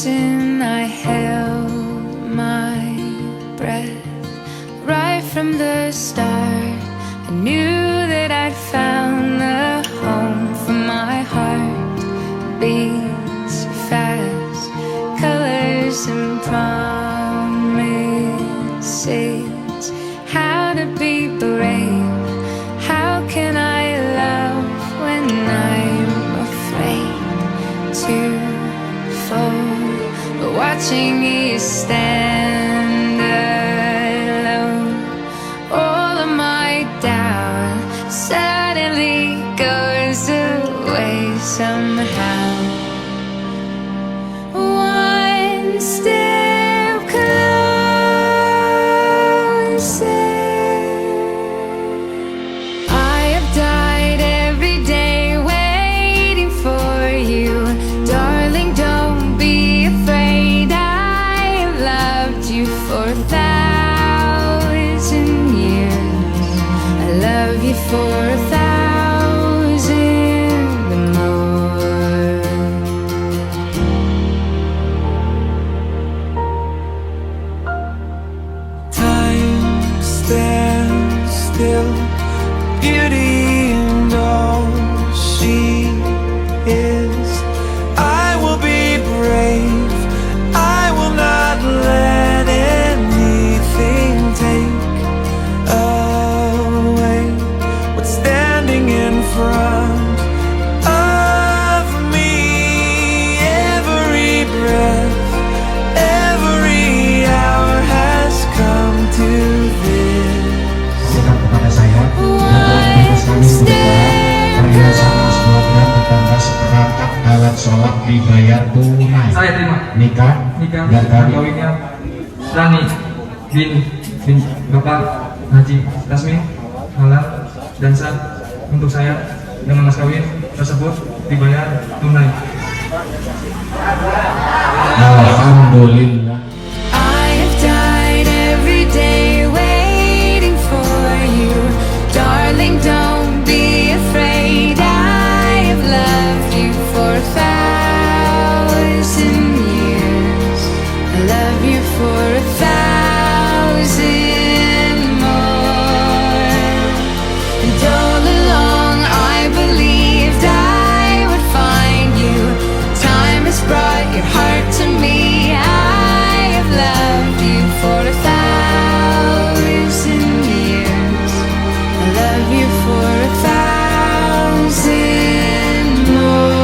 frozen, I held my breath. Right from the start, I knew that I'd found the home for my heart. Beats fast, colors and promises. How to be brave, how can I love when I'm afraid to fall? But watching you stand alone, all of my doubt suddenly goes away somehow. One step closer. I have died every day waiting for you. Darling, don't be afraid. I have loved you for 1,000 years. I love you for 1,000 more. Time stands still, beauty and all she is. I will be brave, I will not let anything take away what's standing in front of me. Every breath, every hour has come to this. Sikap kepada saya dan komunitas kami kebetulan perhiasan semuanya ditambah seperangkat alat sholat dibayar tunai. Saya terima Nikah dan kami kawinnya Rani bin Bapak Haji Tasmin halal dan sah untuk saya dengan mas kawin tersebut dibayar tunai. alhamdulillah. I have died every day waiting for you. Darling, don't be afraid. I have loved you for 1,000 years. I love you for 1,000 more. And all along I believed I would find you. Time has brought your heart to me. I have loved you for 1,000 years. I love you for 1,000 more.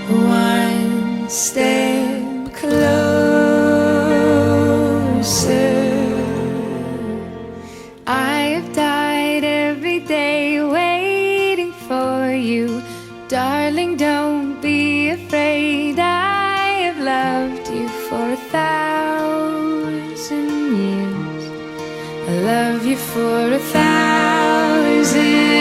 One step closer. I have died every day waiting for you. Darling, don't be afraid. I have loved you for 1,000 years. I love you for 1,000